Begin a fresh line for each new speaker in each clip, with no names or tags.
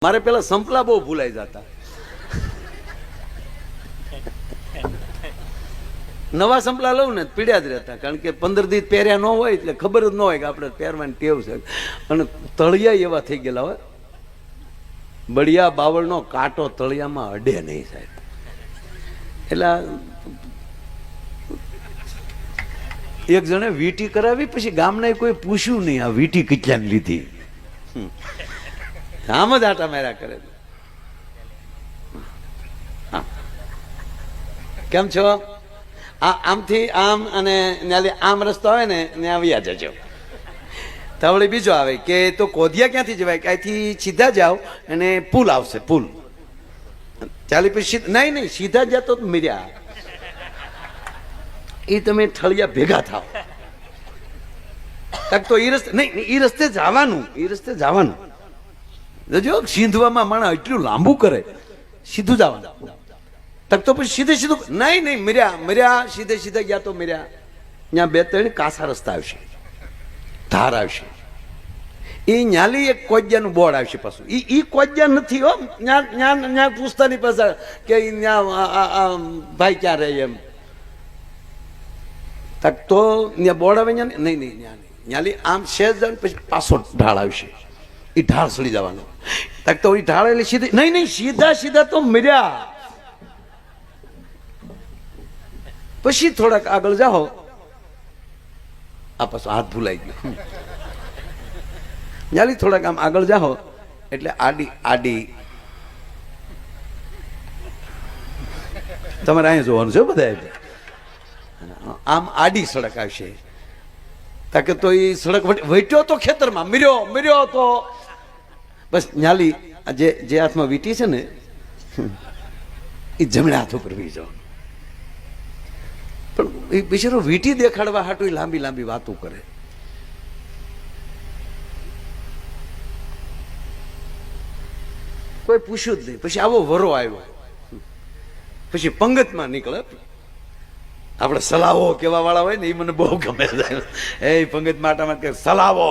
મારે પેલા સંપલા બહુ ભૂલાઈ જતા. નવા સંપલા લઉં ને પીડ્યા જ રહેતા, કારણ કે 15 દિવસ પહેર્યા ન હોય એટલે ખબર જ ન હોય કે આપણે પહેરવાની ટેવ છે. અને તળિયા એવા થઈ ગયેલા હોય, બળિયા બાવળનો કાંટો તળિયામાં અડે નહીં સાહેબ. એટલે એક જણે વીટી કરાવી, પછી ગામના કોઈ પૂછ્યું નહીં આ વીટી કેટલાની લીધી. આમ જ આટા માર્યા કરે. કેમ છો? આમથી આમ અને આમ રસ્તો આવે ને ત્યાં આવ્યા જજો. તવળી બીજો આવે કે તો કોધિયા ક્યાંથી જવાય, કે અહીંથી સીધા જાઓ અને પુલ આવશે, પુલ ચાલી પછી નહીં સીધા જતો મિર્યા, એ તમે ઠળિયા ભેગા થાવ. તો એ રસ્તે નહીં, એ રસ્તે જવાનું, એ રસ્તે જવાનું. જો સીંધવામાં માણસ એટલું લાંબુ કરે, સીધું જવાનું. તક તો પછી સીધે સીધું નહીં મર્યા સીધે ગયા તો મર્યા. ત્યાં 2-3 કાસા રસ્તા આવશે, ધાર આવશે. એ ન્યાલી એક કોજિયાનું બોર્ડ આવશે પાછું. એ કોજિયા નથી હો, ત્યાં પૂછતાની પાસે કે ત્યાં ભાઈ ક્યાં રહે એમ. તક તો ત્યાં બોર્ડ આવે ત્યાં નહીં ન્યાલી આમ સેજ જાય પછી પાછો ઢાળ આવશે, એ ઢાળ સડી જવાનો. તક તો એ ઢાળ એટલે સીધી નહીં સીધા તો મર્યા. પછી થોડાક આગળ જાઓ, આ પાછો હાથ ભૂલાઈ ગયો. ન્યાલી થોડાક આમ આગળ જાઓ એટલે આડી તમારે અહીંયા જોવાનું છે બધા. આમ આડી સડક આવશે. તાકે તો એ સડક વટ્યો તો ખેતરમાં, મર્યો તો બસ. ન્યાલી જે હાથમાં વીટી છે ને એ જમણા હાથ ઉપર વી જવાનું. પણ એ બિચારો વીટી દેખાડવા હાટું લાંબી વાતો કરે. કોઈ પૂછ્યું જ નહીં. પછી આવો વરો આવ્યો, પછી પંગતમાં નીકળે. આપણે સલાવો કેવા વાળા હોય ને એ મને બહુ ગમે છે. એ પંગત માટામાં કે સલાવો,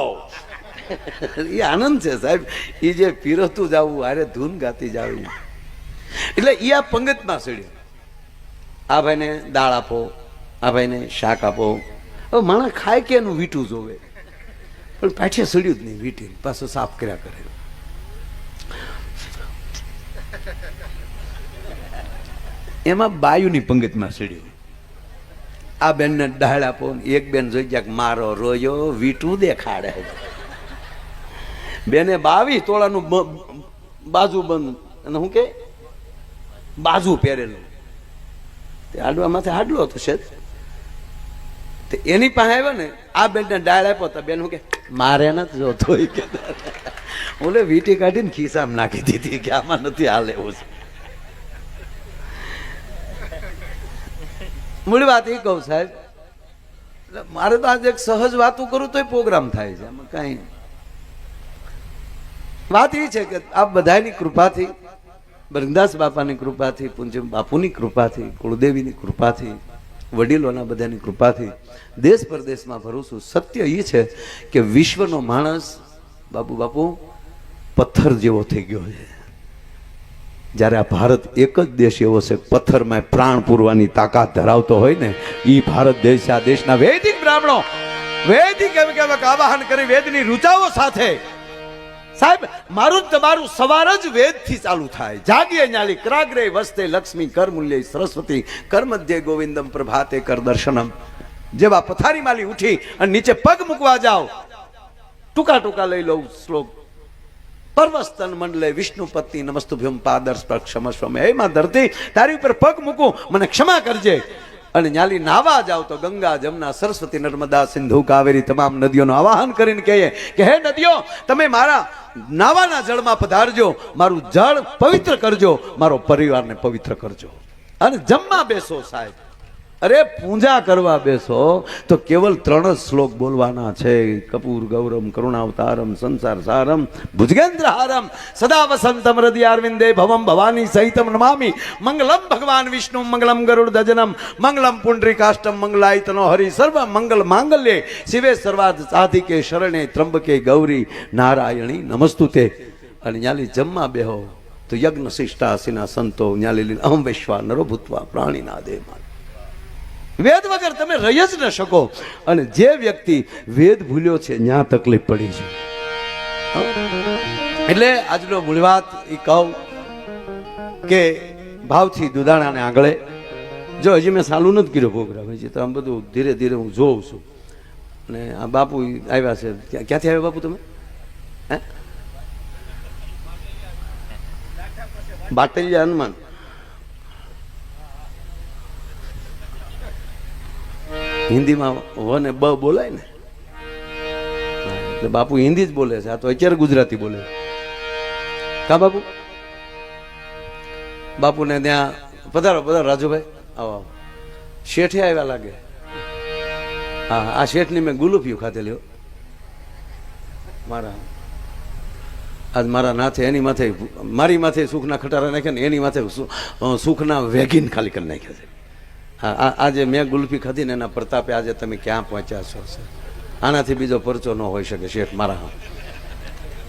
એ આનંદ છે સાહેબ. એ જે પીરસતું જવું, આરે ધૂન ગાતી જવું, એટલે એ આ પંગતમાં સડ્યો. આ ભાઈને દાળ આપો, આ ભાઈને શાક આપો. હવે માણસ ખાય કે એનું વીટું જોવે, પણ પાછે સડ્યું જ નહીં વીટી, પાછું સાફ કર્યા કરે. એમાં બાયુની પંગતમાં સડ્યું. આ બેનને દાળ આપો. એક બેન જોઈ ગયા મારો રોયો વીટું દેખાડે. બેને 22 તોળાનું બાજુ બંધ અને શું કે બાજુ પહેરેલું, હાડવા માથે હાડલો થશે. એની પાસે આવ્યો ને, આ બેનને ડાળ આપ્યો તો બેન શું કે મારે નથી જોતો. ઓલે વીટી કાઢીને ખિસ્સામાં નાખી દીધી કે આમાં નથી હાલ એવું છે. મૂળ વાત એ કહું સાહેબ, મારે તો આજે એક સહજ વાતો કરું તો પ્રોગ્રામ થાય છે. આમાં કઈ વાત એ છે કે આ બધાની કૃપાથી, બ્રહ્મદાસ બાપાની કૃપાથી, પૂજ્ય બાપુની કૃપાથી, કુળદેવીની કૃપાથી, વડીલોના બધાની કૃપાથી દેશ પરદેશમાં ફરું છું. સત્ય એ છે કે વિશ્વનો માણસ બાપુ પથ્થર જેવો થઈ ગયો છે. જ્યારે આ ભારત એક જ દેશ એવો છે પથ્થરમાં પ્રાણ પૂરવાની તાકાત ધરાવતો હોય ને, એ ભારત દેશ. આ દેશના વૈદિક બ્રાહ્મણો વૈદિક એમ કહેવાય આવાહન કરી વેદની ઋચાઓ સાથે સાહેબ મારું તમારું સવાર જ વેદથી ચાલુ થાય. જાગીએ ન્યાલી ક્રાગ્રે વસ્તે લક્ષ્મી કર મૂલ્ય સરસ્વતી કર મધ્ય ગોવિંદમ પ્રભાતે કર દર્શનમ. જેવા પથારી માલી ઉઠી અને નીચે પગ મૂકવા જાઓ, ટૂંકા લઈ લઉં શ્લોક. પર્વસ્તન મંડલે વિષ્ણુ પત્ની નમસ્તુભ્યમ પાદર્શ ક્ષમસ્વમે. હે માં ધરતી, તારી ઉપર પગ મૂકું, મને ક્ષમા કરજે. અને ન્યાલી નાવા જાવ તો ગંગા જમના સરસ્વતી નર્મદા સિંધુ કાવેરી તમામ નદીઓનું આવાહન કરીને કહીએ કે હે નદીઓ, તમે મારા નાવાના જળમાં પધારજો, મારું જળ પવિત્ર કરજો, મારો પરિવારને પવિત્ર કરજો. અને જમવા બેસો સાહેબ, અરે પૂજા કરવા બેસો તો કેવલ 3 જ શ્લોક બોલવાના છે. કપૂર ગૌરમ કરુણાવતારમ સંસાર સારમ ભુજગેન્દ્રહારમ સદા વસંતમ હૃદયારવિંદે ભવમ ભવાની સહિતમ નમામિ. મંગલમ ભગવાન વિષ્ણુ મંગલમ ગરુડ ધજનમ મંગલમ પુંડરીકાષ્ટમ મંગલાયતનો હરિ સર્વ મંગલ માંગલ્યે શિવે સર્વાર્થ સાધિકે શરણે ત્રંબકે ગૌરી નારાયણી નમસ્તુતે. અને ન્યાલી જમવા બેહો તો યજ્ઞ શિષ્ટાસીના સંતો ન્યાલી અહમ વૈશ્વા નરો ભૂતવા પ્રાણીના દેહમાં. વેદ વગર તમે રહી જ ન શકો. અને જે વ્યક્તિ વેદ ભૂલ્યો છે ત્યાં તકલીફ પડી છે. એટલે આજનો મૂળ વાત એ કહું કે ભાવથી દુધાણાને આંગળે જો હજી મેં સાલું નથી કર્યો પ્રોગ્રામ, હજી તો આમ બધું ધીરે ધીરે હું જોઉં છું. અને આ બાપુ આવ્યા છે. ક્યાંથી આવ્યા બાપુ તમે? હે, બાટલિયા હનુમાન. હિન્દીમાં વ ને બ બોલાય ને, એટલે બાપુ હિન્દી જ બોલે છે. આ તો અત્યારે ગુજરાતી બોલે કા બાપુ? બાપુને ત્યાં પધારો પધારો રાજુભાઈ, આવો. શેઠે આવ્યા લાગે. હા, આ શેઠની મેં ગુલુફિયું ખાધેલી મારા. આજ મારા નાથે એની માથે મારી માથે સુખના ખટારા નાખ્યા ને એની માથે સુખના વેગીન ખાલી કરી નાખ્યા છે. હા, આજે મેં ગુલ્ફી ખાધી ને એના પ્રતાપે આજે તમે ક્યાં પહોંચ્યા છો? આનાથી બીજો પરચો ન હોઈ શકે શેઠ મારા.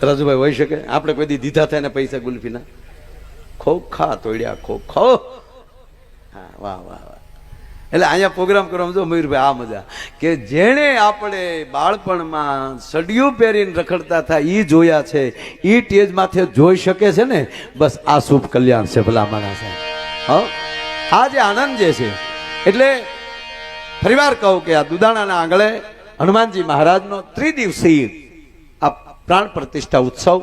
રાજુભાઈ હોઈ શકે? આપણે કોઈ દી દીધા થાય ને પૈસા ગુલ્ફીના? ખોખા તોડ્યા ખોખો. હા, વાહ વાહ વાહ. એટલે અહીંયા પ્રોગ્રામ કરવામાં જો મયુરભાઈ આ મજા કે જેણે આપણે બાળપણમાં સડિયું પહેરીને રખડતા થાય એ જોયા છે, એ ટેજ માથે જોઈ શકે છે ને, બસ આ શુભ કલ્યાણ છે ભલા માણસ. હા, આ જે આનંદ જે છે. એટલે ફરીવાર કહું કે આ દુધાણાના આંગળે હનુમાનજી મહારાજનો ત્રિદિવસીય આ પ્રાણ પ્રતિષ્ઠા ઉત્સવ,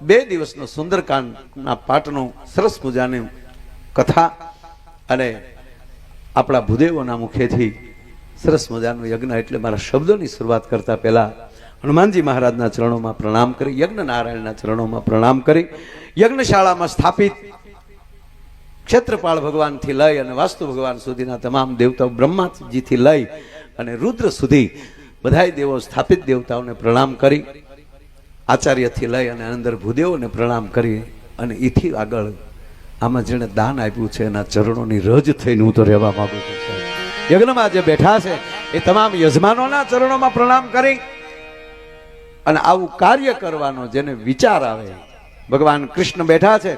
2 દિવસનો સુંદરકાંડના પાઠનો સરસ મજાની કથા અને આપણા ભૂદેવોના મુખેથી સરસ મજાનું યજ્ઞ. એટલે મારા શબ્દોની શરૂઆત કરતા પહેલા હનુમાનજી મહારાજના ચરણોમાં પ્રણામ કરી, યજ્ઞ નારાયણના ચરણોમાં પ્રણામ કરી, યજ્ઞશાળામાં સ્થાપિત ક્ષેત્રપાળ ભગવાનથી લઈ અને વાસ્તુ ભગવાન સુધીના તમામ દેવતાઓ, બ્રહ્માજીથી લઈ અને રુદ્ર સુધી બધાય દેવો, સ્થાપિત દેવતાઓને પ્રણામ કરી, આચાર્યથી લઈ અને અંદર ભૂદેવોને પ્રણામ કરી, અને એથી આગળ આમાં જેણે દાન આપ્યું છે એના ચરણોની રજ થઈને હું તો રહેવા માંગુ છું. યજ્ઞમાં જે બેઠા છે એ તમામ યજમાનોના ચરણોમાં પ્રણામ કરી અને આવું કાર્ય કરવાનો જેને વિચાર આવે, ભગવાન કૃષ્ણ બેઠા છે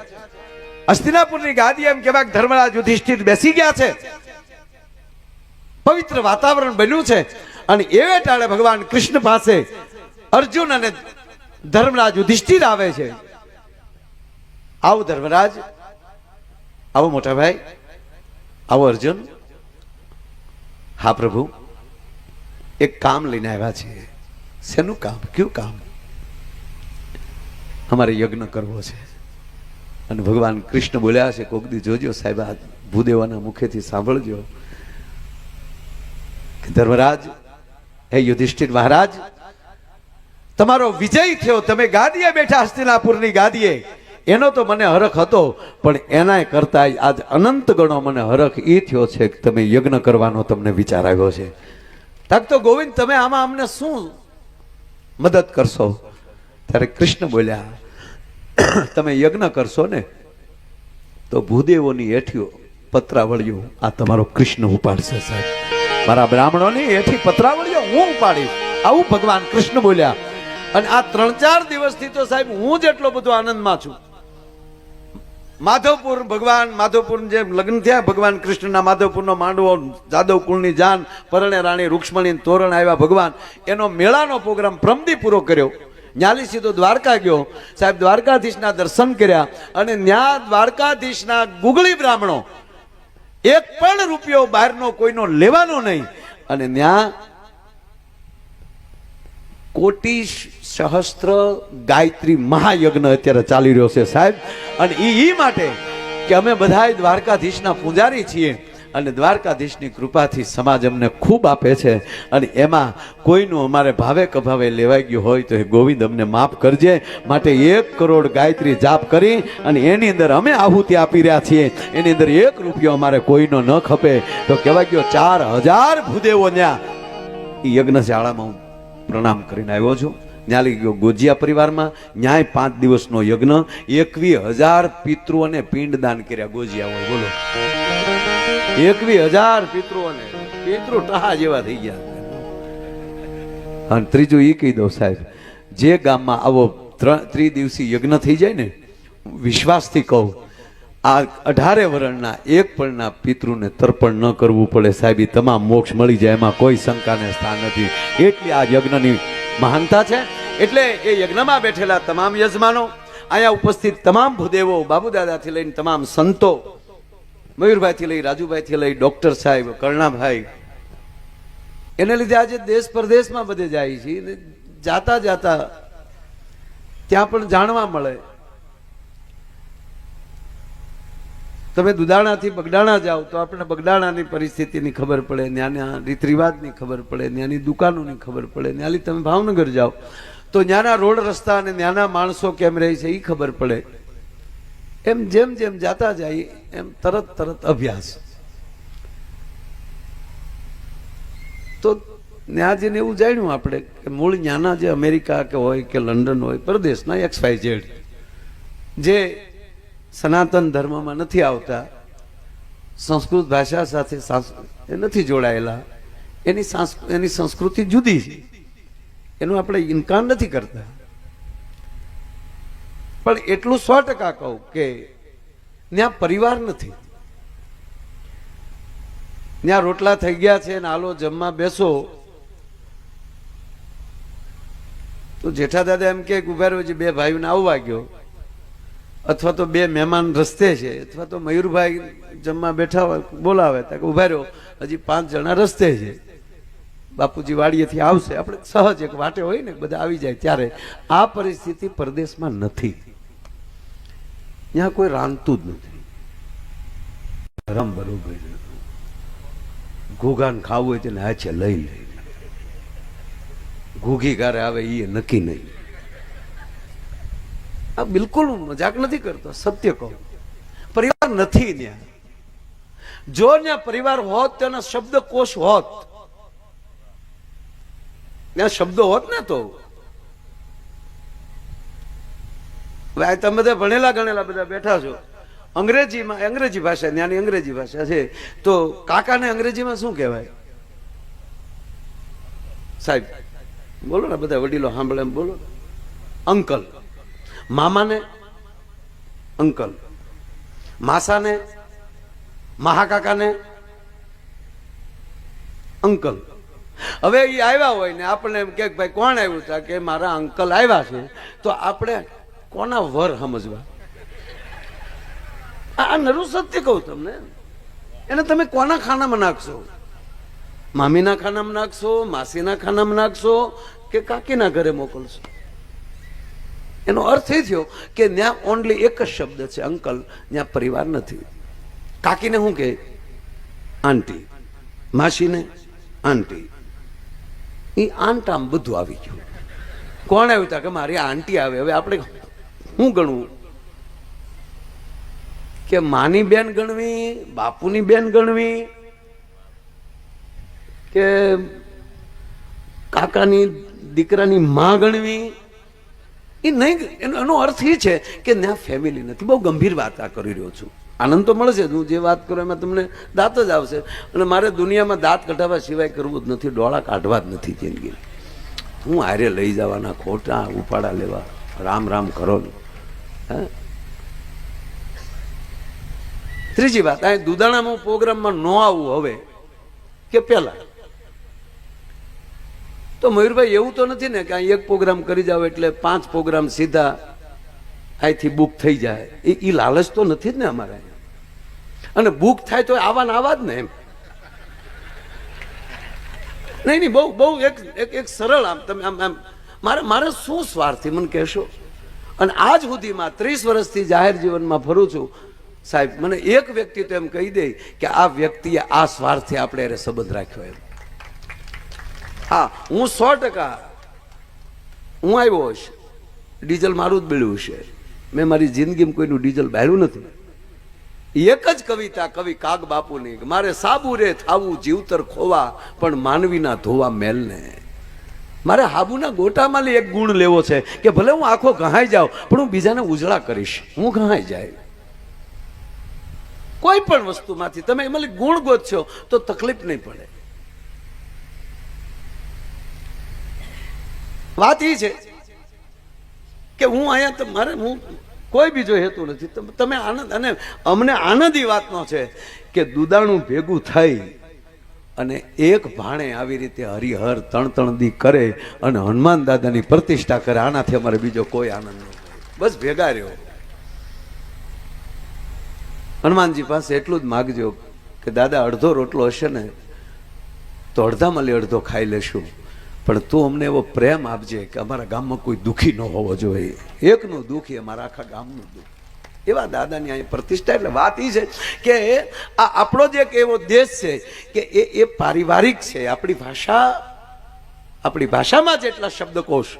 હસ્તિનાપુરની ગાદી, એમ કહેવાય કે ધર્મરાજ યુધિષ્ઠિર બેસી ગયા છે, પવિત્ર વાતાવરણ બન્યું છે. અને એવે ટાળે ભગવાન કૃષ્ણ પાસે અર્જુન અને ધર્મરાજ યુધિષ્ઠિર આવે છે. આવો ધર્મરાજ, આવો મોટા ભાઈ, આવો અર્જુન. હા પ્રભુ, એક કામ લઈને આવ્યા છે. શેનું કામ? કયું કામ? અમારે યજ્ઞ કરવો છે. અને ભગવાન કૃષ્ણ બોલ્યા છે, કોક દી જોજો સાહેબ, આ ભૂદેવાના મુખેથી સાંભળજો કે ધર્મરાજ, હે યુધિષ્ઠિર મહારાજ, તમારો વિજય થયો, તમે ગાદીએ બેઠા હસ્તિનાપુરની ગાદીએ, એનો તો મને હરખ હતો, પણ એના કરતા આજ અનંત ગણો મને હરખ એ થયો છે કે તમે યજ્ઞ કરવાનો તમને વિચાર આવ્યો છે. તક તો ગોવિંદ, તમે આમાં અમને શું મદદ કરશો? ત્યારે કૃષ્ણ બોલ્યા, તમે યજ્ઞ કરશો ને તો ભૂદેવોની હેઠીઓ પત્રાવળીઓ આ તમારો કૃષ્ણ ઉપાડશે. સાહેબ, મારા બ્રાહ્મણોની હેઠી પત્રાવળીઓ હું ઉપાડીશ. આવું ભગવાન કૃષ્ણ બોલ્યા. અને આ 3-4 દિવસથી તો સાહેબ હું જ એટલો બધો આનંદમાં છું. માધવપુર, ભગવાન માધવપુર જે લગ્ન થયા ભગવાન કૃષ્ણના, માધવપુરનો માંડવો, જાદવ કુળની જાન, પરણે રાણી રૂક્ષ્મણી તોરણ આવ્યા ભગવાન, એનો મેળાનો પ્રોગ્રામ પ્રમદી પૂરો કર્યો. ન્યાલી સીધો દ્વારકા ગયો સાહેબ, દ્વારકાધીશના દર્શન કર્યા. અને ન્યા દ્વારકાધીશના ગુગળી બ્રાહ્મણો, એક પણ રૂપિયો બહારનો કોઈનો લેવાનો નહીં. અને ન્યા કોટી સહસ્ત્ર ગાયત્રી મહાયજ્ઞ અત્યારે ચાલી રહ્યો છે સાહેબ. અને એ માટે કે અમે બધા દ્વારકાધીશના પૂજારી છીએ અને દ્વારકાધીશની કૃપાથી સમાજ અમને ખૂબ આપે છે. અને એમાં કોઈનું અમારે ભાવે કભાવે લેવાઈ ગયું હોય તો એ ગોવિંદ અમને માફ કરજે. માટે 1 કરોડ ગાયત્રી જાપ કરી અને એની અંદર અમે આહુતિ આપી રહ્યા છીએ. એની અંદર 1 રૂપિયો અમારે કોઈનો ન ખપે. તો કહેવાય ગયો 4000 ભૂદેવો ન્યા એ યજ્ઞશાળામાં પ્રણામ કરીને આવ્યો છું. ન્યાલી ગયો ગોજિયા પરિવારમાં, ન્યાય 5 દિવસનો યજ્ઞ, 21,000 પિતૃઓને પિંડદાન કર્યા. ગોજિયા હોય બોલો, 21,000 પિતૃઓને, પિતૃ ટહા જેવા થઈ ગયા. અને ત્રીજું એ કહી દઉં સાહેબ, જે ગામમાં આવો ત્રિદિવસીય યજ્ઞ થઈ જાય ને, વિશ્વાસથી કહું, આ 18 વર્ષના એક પણના પિતૃને તર્પણ ન કરવું પડે સાહેબ, તમામ મોક્ષ મળી જાય, એમાં કોઈ શંકાને સ્થાન નથી. એટલી આ યજ્ઞની મહાનતા છે. એટલે એ યજ્ઞમાં બેઠેલા તમામ યજમાનો, અહીંયા ઉપસ્થિત તમામ ભૂદેવો, બાબુદાદાથી લઈને તમામ સંતો, મયુરભાઈથી લઈ, રાજુભાઈથી લઈ, ડોક્ટર સાહેબ, કરણાભાઈ, એને લીધે આજે દેશ પરદેશમાં બધે જાય છે. જાતા જાતા ત્યાં પણ જાણવા મળે. તમે દુધાણાથી બગડાણા જાઓ તો આપણે બગડાણાની પરિસ્થિતિની ખબર પડે, ત્યાંના રીત રિવાજની ખબર પડે, ત્યાંની દુકાનોની ખબર પડે. ત્યાંથી તમે ભાવનગર જાઓ તો ત્યાંના રોડ રસ્તા અને ત્યાંના માણસો કેમ રહે છે એ ખબર પડે. એમ જેમ જેમ જાતા જાય એમ તરત અભ્યાસ. તો ત્યાં જઈને એવું જાણ્યું આપણે કે મૂળ ત્યાંના જે અમેરિકા કે હોય કે લંડન હોય, પરદેશના XYZ જે સનાતન ધર્મમાં નથી આવતા, સંસ્કૃત ભાષા સાથે નથી જોડાયેલા, એની સંસ્કૃતિ જુદી છે, એનું આપણે ઇનકાર નથી કરતા. પણ એટલું 100% કહું કે ત્યાં પરિવાર નથી. ત્યાં રોટલા થઈ ગયા છે ને હાલો જમવા બેસો તો જેઠા દાદા એમ કે ઉભા રહ્યો છે, 2 ભાઈઓને આવવા ગયો, અથવા તો 2 મહેમાન રસ્તે છે, અથવા તો મયુરભાઈ જમવા બેઠા હોય બોલાવે તો ઉભા રહ્યો, હજી 5 જણા રસ્તે છે, બાપુજી વાડીએથી આવશે. આપણે સહજ એક વાટે હોય ને બધા આવી જાય. ત્યારે આ પરિસ્થિતિ પરદેશમાં નથી. ત્યાં કોઈ રાંધતું જ નથી. ધર્મ બરોબર ઘોઘાન ખાવું હોય તેને હાથે લઈ લે, ઘોઘી ગારે આવે એ નક્કી નહીં. આ બિલકુલ મજાક નથી કરતો, સત્ય કહું. પરિવાર નથી ત્યાં. જો ત્યાં પરિવાર હોત, તેના શબ્દકોશ હોત, ત્યાં શબ્દો હોત ને, તો તમે બધા ભણેલા ગણેલા બધા બેઠા છો, અંગ્રેજીમાં અંગ્રેજી ભાષા, ત્યાંની અંગ્રેજી ભાષા છે, તો કાકાને અંગ્રેજીમાં શું કહેવાય સાહેબ? બોલો ને, બધા વડીલો સાંભળે એમ બોલો. અંકલ. મામાને અંકલ, માસાને, મહાકાકાને અંકલ. હવે એ આવ્યા હોય ને આપણને એમ કે ભાઈ કોણ આવ્યું હતા, કે મારા અંકલ આવ્યા છે, તો આપણે કોના વર સમજવા? આ નરું સત્ય કહું તમને. એને તમે કોના ખાનામાં નાખશો? મામીના ખાનામાં નાખશો, માસીના ખાનામાં નાખશો, કે કાકીના ઘરે મોકલશો? એનો અર્થ એ થયો કે ત્યાં ઓનલી એક જ શબ્દ છે, અંકલ. ત્યાં પરિવાર નથી. કાકીને શું કે? આંટી. માસીને આંટી. એ આંટ આમ બધું આવી ગયું. કોણ આવ્યું હતા? કે મારી આંટી આવે. હવે આપણે શું ગણવું? કે માની બેન ગણવી, બાપુની બેન ગણવી, કે કાકાની દીકરાની માં ગણવી? એ નહીં. એનો અર્થ એ છે કે ત્યાં ફેમિલી નથી. બહુ ગંભીર વાત આ કરી રહ્યો છું. આનંદ તો મળશે, હું જે વાત કરું એમાં તમને દાંત જ આવશે. અને મારે દુનિયામાં દાંત કઢાવવા સિવાય કરવું જ નથી, ડોળા કાઢવા જ નથી જિંદગી. હું હારે લઈ જવાના, ખોટા ઉપાડા લેવા, રામ રામ કરો. ત્રીજી વાત, આ દુધાણામાં પ્રોગ્રામમાં ન આવવું હવે કે પેલા? તો મયુરભાઈ એવું તો નથી ને કે અહીં એક પ્રોગ્રામ કરી જાવ એટલે 5 પ્રોગ્રામ સીધા અહીંથી બુક થઈ જાય? એ લાલચ તો નથી જ ને અમારે. અને બુક થાય તો આવા જ ને એમ. નહીં, બહુ એક સરળ આમ તમે આમ મારે શું સ્વાર્થી મને કહેશો? અને આજ સુધીમાં 30 વર્ષથી જાહેર જીવનમાં ફરું છું સાહેબ, મને એક વ્યક્તિ તો એમ કહી દે કે આ વ્યક્તિએ આ સ્વાર્થથી આપણે એને સંબંધ રાખ્યો એમ. હા, હું 100% હું આવ્યો હશે, ડીઝલ મારું જ બળ્યું છે. મેં મારી જિંદગીમાં કોઈનું ડીઝલ બાળ્યું નથી. એક જ કવિતા કવિ કાગ બાપુની, મારે સાબુ રે થાવું જીવતર ખોવા, પણ માનવીના ધોવા મેલને. મારે હાબુના ગોટામાં એક ગુણ લેવો છે કે ભલે હું આખો ઘહાઈ જાઉં પણ હું બીજાને ઉજળા કરીશ. હું ઘહાઈ જાય કોઈ પણ વસ્તુમાંથી તમે એમાં ગુણ ગોતશો તો તકલીફ નહીં પડે. વાત એ છે કે હું અહીંયા તો મારે હું કોઈ બીજો હેતુ નથી. તમે આનંદ, અને અમને આનંદ એ વાતનો છે કે દુદાણું ભેગું થઈ અને એક ભાણે આવી રીતે હરિહર ત્રણ દી કરે અને હનુમાન દાદાની પ્રતિષ્ઠા કરે, આનાથી અમારે બીજો કોઈ આનંદ નહીં. બસ ભેગા રહ્યો. હનુમાનજી પાસે એટલું જ માગજો કે દાદા અડધો રોટલો હશે ને તો અડધામાં લઈ અડધો ખાઈ લેશું, પણ તું અમને એવો પ્રેમ આપજે કે અમારા ગામમાં કોઈ દુઃખી ન હોવો જોઈએ. એકનું દુઃખી અમારા આખા ગામનું દુઃખ. એવા દાદાની અહીં પ્રતિષ્ઠા. એટલે વાત એ છે કે આ આપણો જે એક એવો દેશ છે કે એ પારિવારિક છે. આપણી ભાષામાં જેટલા શબ્દકોશ,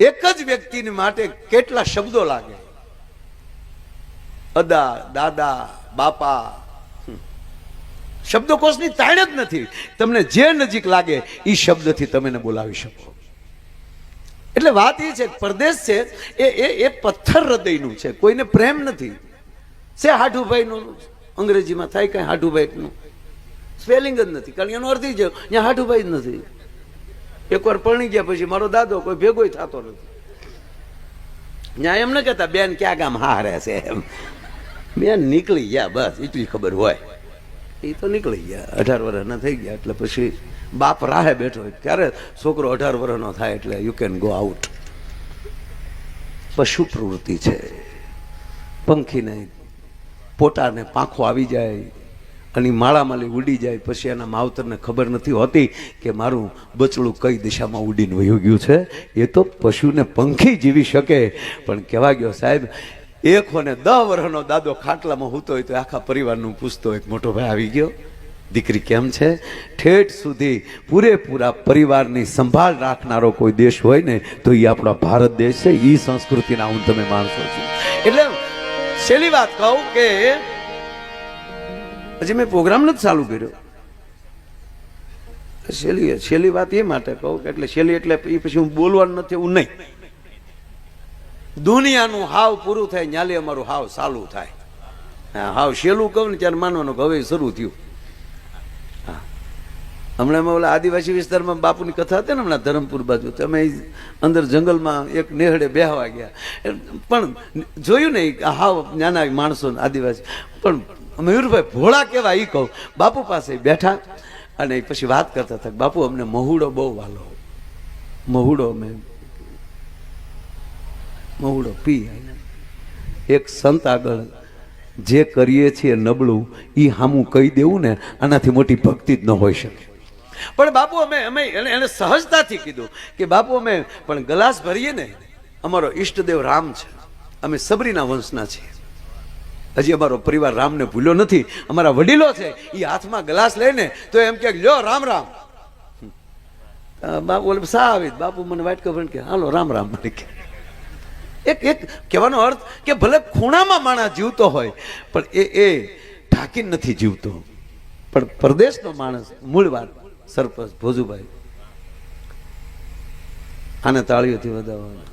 એક જ વ્યક્તિની માટે કેટલા શબ્દો લાગે. અદા, દાદા, બાપા, શબ્દકોશની તાણ જ નથી. તમને જે નજીક લાગે એ શબ્દથી તમે એને બોલાવી શકો. એટલે વાત એ છે પરદેશ છે એ પથ્થર હૃદયનું છે, કોઈને પ્રેમ નથી. છે હાઠુભાઈનું અંગ્રેજીમાં થાય કઈ હાઠુભાઈનું સ્પેલિંગ જ નથી, કારણ એનો અર્થ છે ત્યાં હાઠુભાઈ જ નથી. એકવાર પરણી ગયા પછી મારો દાદો કોઈ ભેગોય થતો નથી. ત્યાં એમ ન કહેતા બેન ક્યાં ગામ હારે છે, એમ બેન નીકળી ગયા બસ એટલી ખબર હોય. એ તો નીકળી ગયા, 18 વર્ષના થઈ ગયા એટલે પછી બાપ રાહે બેઠો હોય. ક્યારે છોકરો 18 વર્ષનો થાય એટલે યુ કેન ગો આઉટ. પશુ પ્રવૃત્તિ છે. પંખીને પોતાને પાંખો આવી જાય અને માળામાલી ઉડી જાય, પછી એના માવતરને ખબર નથી હોતી કે મારું બચડું કઈ દિશામાં ઉડીને વયું ગયું છે. એ તો પશુને પંખી જીવી શકે, પણ કહેવા ગયો સાહેબ 1 ને 10 વર્ષનો દાદો ખાટલામાં હૂતો હોય તો આખા પરિવારનું પૂછતો એક મોટો ભાઈ આવી ગયો, દીકરી કેમ છે? ઠેઠ સુધી પૂરેપૂરા પરિવારની સંભાળ રાખનારો કોઈ દેશ હોય ને તો એ આપણો ભારત દેશ છે. એ સંસ્કૃતિના હું તમે માણસો છો. એટલે છેલ્લી વાત કહું કે હજી મેં પ્રોગ્રામ નથી ચાલુ કર્યો. છેલ્લી વાત એ માટે કહું કે એટલે છેલ્લી એટલે એ પછી હું બોલવાનું નથી એવું નહીં. દુનિયાનું હાવ પૂરું થાય ન્યાલે અમારું હાવ ચાલુ થાય. હાવ છેલ્લું કહું ને ત્યારે માનવાનું કે હવે શરૂ થયું. હમણાં અમે ઓલા આદિવાસી વિસ્તારમાં બાપુની કથા હતી ને હમણાં ધરમપુર બાજુ, તો અમે અંદર જંગલમાં એક નેહડે બેહવા ગયા. પણ જોયું ને હાવ નાના માણસો આદિવાસી, પણ મયુરભાઈ ભોળા કેવા એ કહું. બાપુ પાસે બેઠા અને પછી વાત કરતા હતા, બાપુ અમને મહુડો બહુ વાલો, મહુડો પી. એક સંત આગળ જે કરીએ છીએ નબળું એ હામું કહી દેવું ને આનાથી મોટી ભક્તિ જ ન હોઈ શકે. પણ બાપુ અમે એને સહજતાથી કીધું કે બાપુ અમે પણ ગ્લાસ ભરીએ ને, અમારો ઈષ્ટદેવ રામ છે, અમે સબરીના વંશના છીએ. હજી અમારો પરિવાર રામને ભૂલ્યો નથી. અમારા વડીલો છે એ હાથમાં ગ્લાસ લઈને તો એમ કે લ્યો રામ રામ. બાપુ સા આવી બાપુ મને વાઇટ ખબર કે હાલો રામ રામ. મને કે એક કહેવાનો અર્થ કે ભલે ખૂણામાં માણસ જીવતો હોય પણ એ ઢાંકીને નથી જીવતો. પણ પરદેશનો માણસ, મૂળ વાત સરપંચ ભોજુભાઈ, આને તાળીઓથી વધાવવા.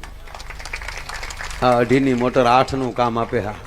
આ 2.5ની મોટર 8નું કામ આપે. હા